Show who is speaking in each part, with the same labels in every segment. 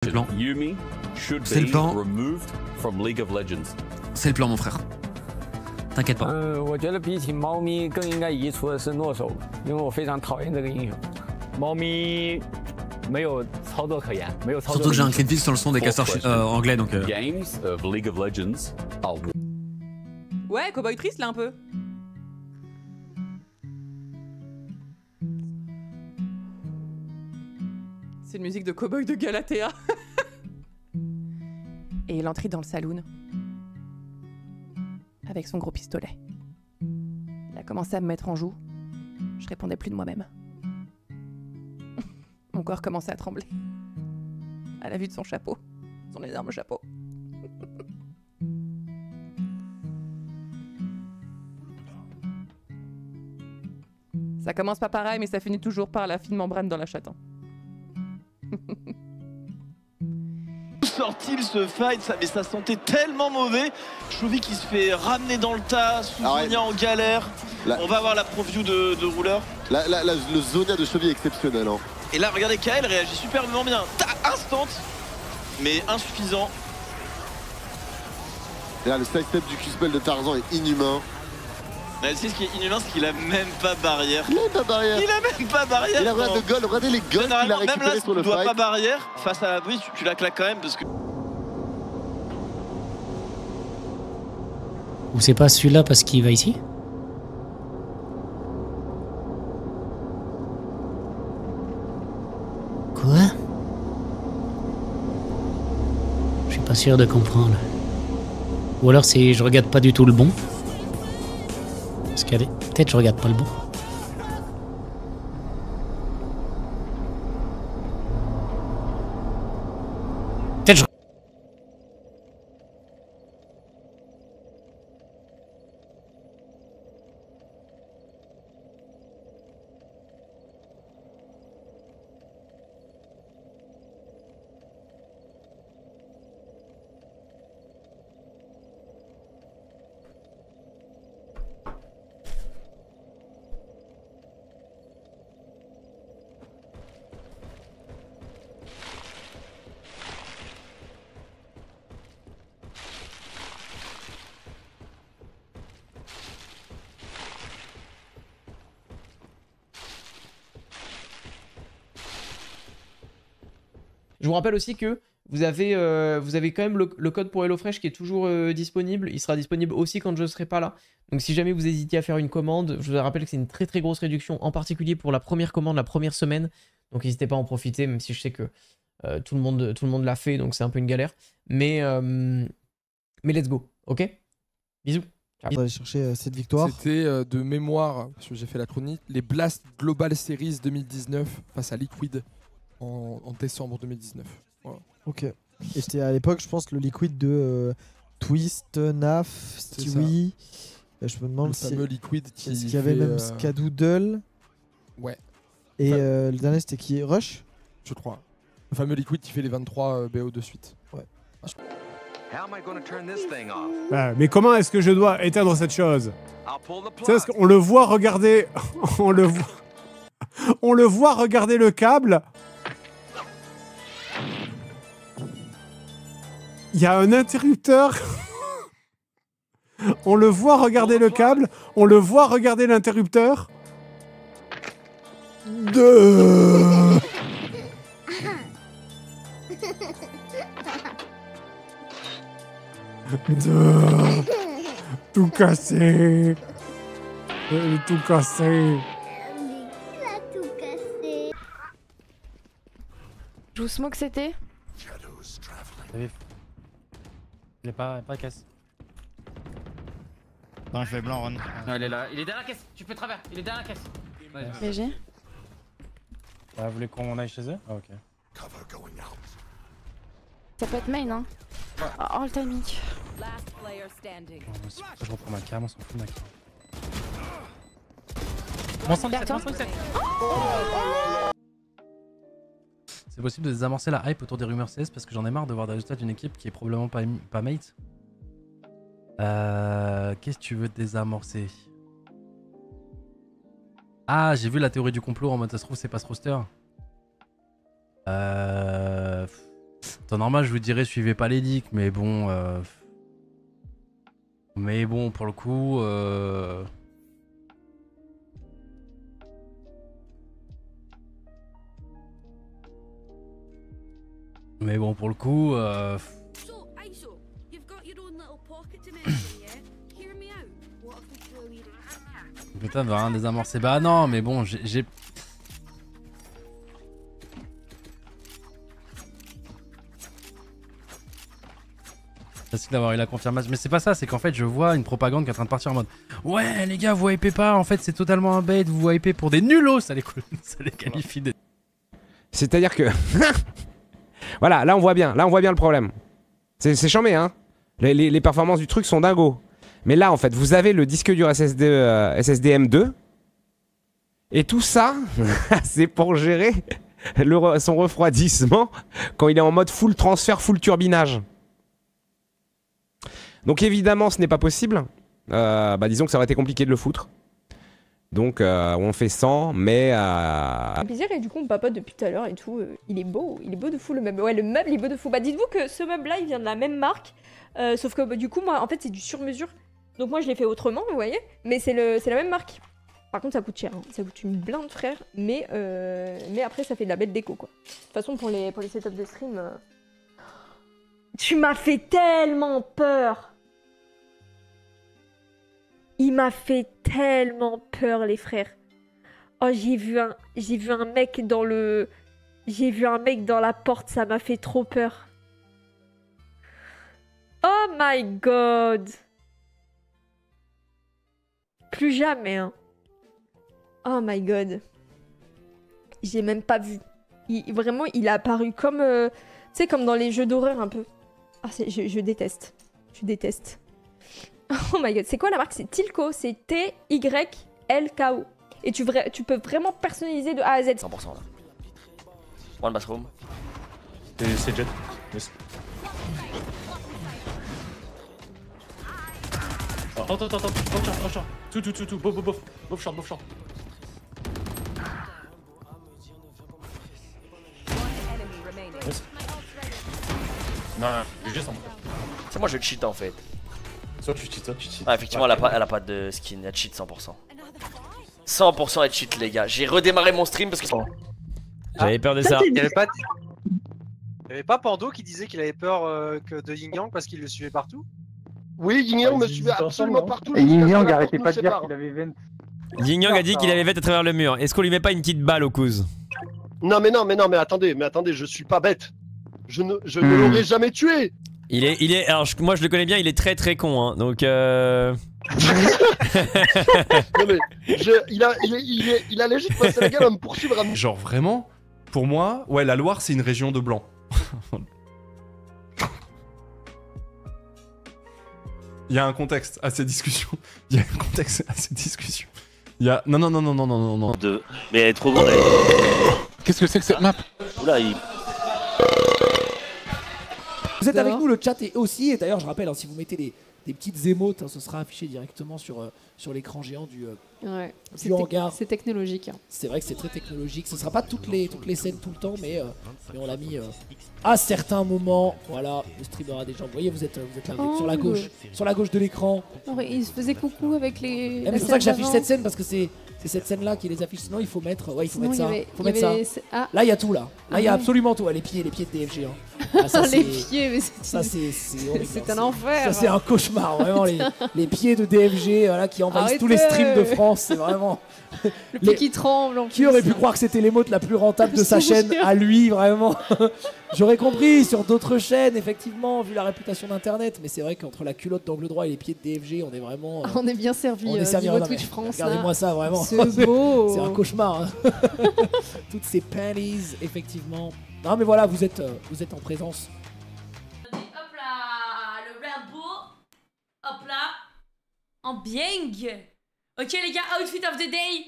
Speaker 1: C'est le plan.
Speaker 2: Yumi should
Speaker 1: C'est le
Speaker 2: be
Speaker 1: plan.
Speaker 2: removed from League of Legends.
Speaker 1: C'est le plan, mon frère. T'inquiète pas.
Speaker 3: 我觉得比起猫咪更应该移除的是诺手，因为我非常讨厌这个英雄。猫咪没有操作可言，没有操作。
Speaker 1: Surtout que j'ai un Greenfield sur le son des casseurs anglais, donc.
Speaker 2: Games of League of Legends are
Speaker 4: Ouais, Cowboy triste là un peu. C'est une musique de Cowboy de Galatea. Et il entrait dans le saloon. Avec son gros pistolet. Il a commencé à me mettre en joue. Je répondais plus de moi-même. Mon corps commençait à trembler. À la vue de son chapeau. Son énorme chapeau. Ça commence pas pareil, mais ça finit toujours par la fine membrane dans la chatte. Hein.
Speaker 5: Sort-il ce fight, mais ça sentait tellement mauvais. Chovy qui se fait ramener dans le tas, Souzounia en galère. On va avoir la preview de rouleur.
Speaker 6: Le Zonia de Chovy est exceptionnel. Hein.
Speaker 5: Et là, regardez, Kael réagit superbement bien. Instant, mais insuffisant.
Speaker 6: Et là, le sidestep du Q-spell de Tarzan est inhumain.
Speaker 5: Mais ce qui est inhumain, c'est qu'il a même pas barrière.
Speaker 6: Il a même pas barrière.
Speaker 5: Il a même pas barrière.
Speaker 6: Il a regardé de goal, regardez les goals qu'il a
Speaker 5: même
Speaker 6: récupérés
Speaker 5: là,
Speaker 6: sur le
Speaker 5: tu dois
Speaker 6: fight.
Speaker 5: pas barrière, face à la brise, tu la claques quand même parce que...
Speaker 7: Ou c'est pas celui-là parce qu'il va ici? Quoi? Je suis pas sûr de comprendre. Ou alors c'est je regarde pas du tout le bon. Parce que peut-être je regarde pas le bon. Peut-être je...
Speaker 8: Je vous rappelle aussi que vous avez quand même le code pour HelloFresh qui est toujours disponible. Il sera disponible aussi quand je ne serai pas là. Donc si jamais vous hésitez à faire une commande, je vous rappelle que c'est une très très grosse réduction, en particulier pour la première commande, la première semaine. Donc n'hésitez pas à en profiter, même si je sais que tout le monde l'a fait, donc c'est un peu une galère. Mais let's go, ok? Bisous.
Speaker 9: On va aller chercher cette victoire.
Speaker 10: C'était de mémoire, parce que j'ai fait la chronique, les Blast Global Series 2019 face à Liquid en décembre 2019. Voilà.
Speaker 9: Ok. Et c'était à l'époque, je pense, le Liquid de Twist, Naf, Stewie. Je me demande si.
Speaker 10: Le fameux Liquid qui.
Speaker 9: Est-ce qu'il y avait même Skadoodle?
Speaker 10: Ouais.
Speaker 9: Et le dernier, c'était qui? Rush?
Speaker 10: Je crois. Le fameux Liquid qui fait les 23 BO de suite.
Speaker 9: Ouais.
Speaker 11: Ah, mais comment est-ce que je dois éteindre cette chose? C'est parce qu'on le voit regarder. on le voit regarder le câble. Il y a un interrupteur. On le voit regarder le câble. On le voit regarder l'interrupteur. Tout cassé. Tout cassé.
Speaker 4: Je vous smoke c'était.
Speaker 12: Il est pas caisse. Non, il fait blanc, Ron.
Speaker 13: Non, il est là. Il est derrière la caisse. Tu peux travers. Il est derrière la caisse.
Speaker 4: BG.
Speaker 12: Vous voulez qu'on aille chez eux? Ah, ok.
Speaker 4: Ça peut être main, hein. Oh, le timing.
Speaker 12: Je reprends ma cam, on s'en fout de ma cam. Mon 117. C'est possible de désamorcer la hype autour des rumeurs CS parce que j'en ai marre de voir des résultats d'une équipe qui est probablement pas mate. Qu'est-ce que tu veux désamorcer? Ah, j'ai vu la théorie du complot en mode ça se trouve c'est pas ce roster. temps normal, je vous dirais suivez pas les leaks, mais bon... Mais bon, pour le coup... Mais bon, pour le coup... Putain, de rien désamorcer. Bah non, mais bon, j'ai... Facile d'avoir eu la confirmation. Mais c'est pas ça, c'est qu'en fait, je vois une propagande qui est en train de partir en mode ouais, les gars, vous hypez pas, en fait, c'est totalement un bait, vous hypez pour des nullos, ça les qualifie de...
Speaker 14: C'est-à-dire que... Voilà, là on voit bien le problème. C'est chambé, hein. Les performances du truc sont dingos. Mais là, en fait, vous avez le disque dur SSD M2. Et tout ça, c'est pour gérer son refroidissement quand il est en mode full transfert, full turbinage. Donc évidemment, ce n'est pas possible. Bah, disons que ça aurait été compliqué de le foutre. Donc on fait 100, mais...
Speaker 15: Plaisir, et du coup on papote depuis tout à l'heure et tout. Il est beau de fou le meuble. Ouais, le meuble il est beau de fou. Bah dites-vous que ce meuble là il vient de la même marque. Sauf que bah, du coup moi en fait c'est du sur-mesure. Donc moi je l'ai fait autrement, vous voyez. Mais c'est la même marque. Par contre ça coûte cher, hein. Ça coûte une blinde frère. Mais après ça fait de la belle déco quoi. De toute façon pour les setups de stream... Tu m'as fait tellement peur. Il m'a fait tellement peur, les frères. Oh, j'ai vu un mec dans le... J'ai vu un mec dans la porte, ça m'a fait trop peur. Oh my god. Plus jamais, hein. Oh my god. J'ai même pas vu. Vraiment, il a apparu comme... tu sais, comme dans les jeux d'horreur un peu. Ah, je déteste. Je déteste. Oh my god, c'est quoi la marque? C'est Tilco, c'est T-Y-L-K-O. Et tu peux vraiment personnaliser de A à Z.
Speaker 16: 100% là. One bathroom.
Speaker 17: C'est Jet. Yes. Attends. Tout. Bof short. Yes. Non, juste en fait.
Speaker 16: C'est moi je cheat en fait.
Speaker 17: Soit tu cheats.
Speaker 16: Ah, effectivement, elle a pas de skin, elle cheat 100%. 100% elle cheat, les gars. J'ai redémarré mon stream parce que.
Speaker 18: J'avais peur de ça.
Speaker 19: Il y avait pas Pando qui disait qu'il avait peur de Yin Yang parce qu'il le suivait partout?
Speaker 6: Oui, Yin Yang me suivait absolument partout.
Speaker 20: Et Yin Yang arrêtait pas de dire qu'il avait 20.
Speaker 18: Yin Yang a dit qu'il avait 20 à travers le mur. Est-ce qu'on lui met pas une petite balle au couze?
Speaker 6: Non, mais attendez, je suis pas bête. Je ne l'aurais jamais tué.
Speaker 18: Il est, alors moi je le connais bien, il est très très con, hein, donc
Speaker 6: Non mais, il a légit passé la gueule à me poursuivre à...
Speaker 21: Genre vraiment, pour moi, ouais, la Loire c'est une région de blancs. Il y a un contexte à ces discussions. Il y a Non.
Speaker 16: Mais elle est trop grande.
Speaker 21: Qu'est-ce que c'est que cette map?
Speaker 16: Oula, il...
Speaker 22: Vous êtes avec nous, le chat est aussi, et d'ailleurs je rappelle, hein, si vous mettez des petites émotes, hein, ce sera affiché directement sur l'écran géant du hangar.
Speaker 4: C'est technologique. Hein.
Speaker 22: C'est vrai que c'est très technologique, ce sera pas toutes les scènes tout le temps, mais on l'a mis à certains moments. Voilà, le streamer a des gens. Vous voyez, vous êtes là, sur la gauche de l'écran.
Speaker 4: Il se faisait coucou avec les...
Speaker 22: C'est pour ça que j'affiche cette scène, parce que c'est cette scène-là qui les affiche. Sinon, il faut mettre, ça. Là, il y a tout, là. Là, il y a absolument tout. Les pieds de DFG. Hein.
Speaker 4: Ah, ça, les pieds, mais c'est un enfer.
Speaker 22: Ça, c'est un cauchemar, vraiment. Les pieds de DFG qui envahissent tous les streams de France. C'est vraiment...
Speaker 4: Le pied qui tremble.
Speaker 22: Qui aurait pu croire que c'était l'émote la plus rentable de sa chaîne à lui, vraiment. J'aurais compris sur d'autres chaînes, effectivement, vu la réputation d'Internet. Mais c'est vrai qu'entre la culotte d'angle droit et les pieds de DFG, on est vraiment...
Speaker 4: on est bien servi.
Speaker 22: On est servi
Speaker 4: niveau Twitch France.
Speaker 22: Regardez-moi ça, vraiment.
Speaker 4: C'est beau.
Speaker 22: C'est un cauchemar. Hein. Toutes ces panties, effectivement. Non, mais voilà, vous êtes en présence.
Speaker 23: Hop là, le Red Bull. Hop là. En bien. Ok les gars, outfit of the day.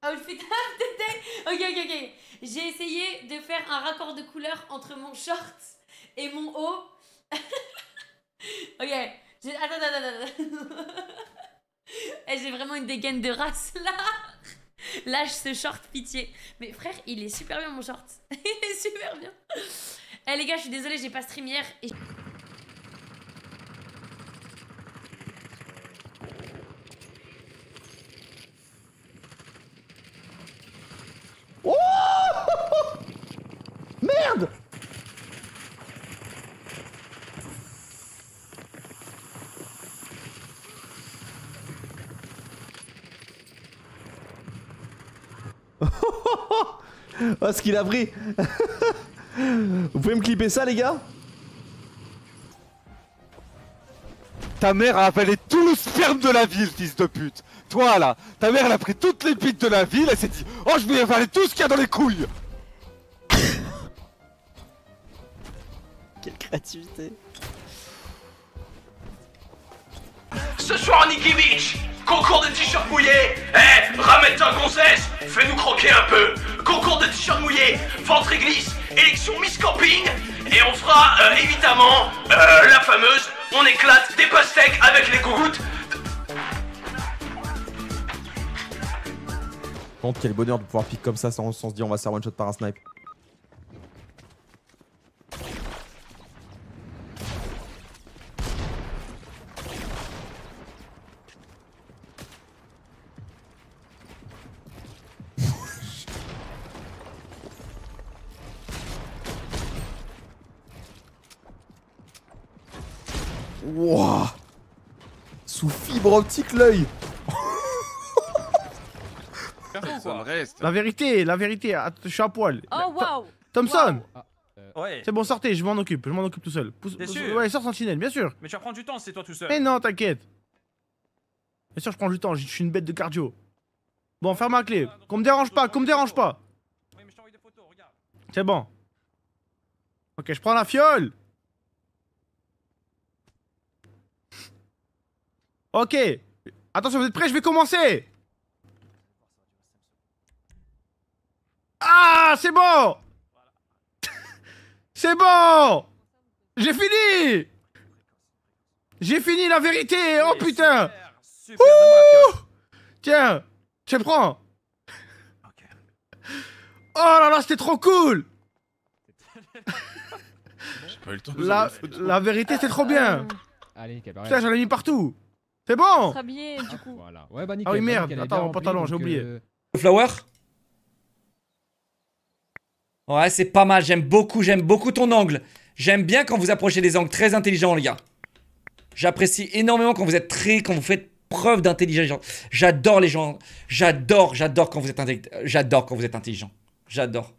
Speaker 23: Outfit of the day. Ok. J'ai essayé de faire un raccord de couleur entre mon short et mon haut. Ok. Attends. J'ai vraiment une dégaine de race là. Lâche ce short, pitié. Mais frère, il est super bien mon short. Il est super bien. Eh les gars, je suis désolée, j'ai pas stream hier. Et...
Speaker 1: Oh merde. Oh, ce qu'il a pris. Vous pouvez me clipper ça, les gars?
Speaker 2: Ta mère a avalé tout le sperme de la ville, fils de pute. Toi, là, ta mère, elle a pris toutes les bites de la ville, elle s'est dit « Oh, je vais avaler tout ce qu'il y a dans les couilles !»
Speaker 1: Quelle créativité.
Speaker 3: Ce soir, Nikki Beach, concours de t-shirts mouillés. Eh, ramène ta gonzesse, fais-nous croquer un peu. Concours de t-shirts mouillés, ventre et glisse, élection Miss Camping. Et on fera évidemment la fameuse on éclate des pastèques avec les gouttes.
Speaker 1: Contre, quel bonheur de pouvoir pique comme ça sans se dire on va se faire one shot par un snipe. Wouah. Sous fibre optique l'œil.
Speaker 24: La vérité, je suis à poil.
Speaker 23: Oh waouh.
Speaker 24: Thompson.
Speaker 17: Ouais.
Speaker 24: C'est bon, sortez, je m'en occupe tout seul.
Speaker 17: T'es sûr?
Speaker 24: Ouais, sors Sentinelle, bien sûr.
Speaker 17: Mais tu vas prendre du temps si c'est toi tout seul.
Speaker 24: Mais non, t'inquiète. Bien sûr, je prends du temps, je suis une bête de cardio. Bon, ferme ma clé. Qu'on me dérange pas, C'est bon. Ok, je prends la fiole. Ok. Attention, vous êtes prêts? Je vais commencer. Ah, c'est bon. C'est bon. J'ai fini. J'ai fini la vérité. Oh putain. Ouh. Tiens, je prends. Oh là là, c'était trop cool. La vérité, c'est trop bien.
Speaker 8: Allez, nickel.
Speaker 24: Putain, j'en ai mis partout. C'est bon.
Speaker 15: Habillé, du coup.
Speaker 8: Voilà. Ouais, bah nickel.
Speaker 24: Ah oui,
Speaker 8: bah,
Speaker 24: merde.
Speaker 8: nickel, elle est
Speaker 24: Attends,
Speaker 8: bien
Speaker 24: mon pantalon,
Speaker 8: remplie,
Speaker 24: j'ai
Speaker 8: donc,
Speaker 24: oublié.
Speaker 25: Flower. Ouais, c'est pas mal. J'aime beaucoup ton angle. J'aime bien quand vous approchez des angles très intelligents, les gars. J'apprécie énormément quand vous faites preuve d'intelligence. J'adore les gens. J'adore quand vous êtes intelligent. J'adore.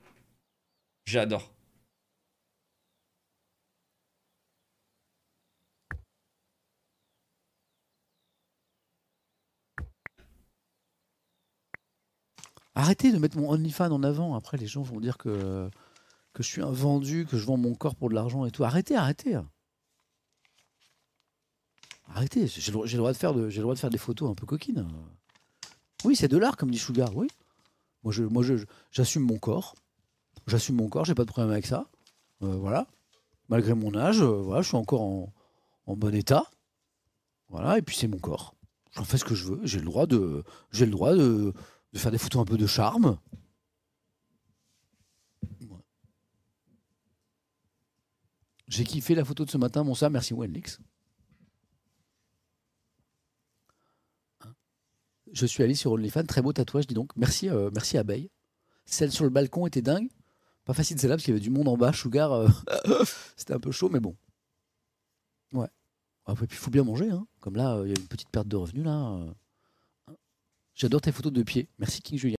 Speaker 22: Arrêtez de mettre mon OnlyFans en avant. Après, les gens vont dire que je suis un vendu, que je vends mon corps pour de l'argent et tout. Arrêtez. Arrêtez, j'ai le droit de faire des photos un peu coquines. Oui, c'est de l'art, comme dit Sugar, oui. Moi, j'assume mon corps. J'ai pas de problème avec ça. Voilà. Malgré mon âge, voilà, je suis encore en bon état. Voilà, et puis c'est mon corps. J'en fais ce que je veux. J'ai le droit de faire des photos un peu de charme. Ouais. J'ai kiffé la photo de ce matin, mon Sam. Merci Wenlix. Je suis allé sur OnlyFans, très beau tatouage, dis donc. Merci, merci Abeille. Celle sur le balcon était dingue. Pas facile celle-là parce qu'il y avait du monde en bas. Sugar, c'était un peu chaud, mais bon. Ouais. Après, puis il faut bien manger, hein. Comme là, il y a une petite perte de revenus là. J'adore tes photos de pied. Merci King Julien.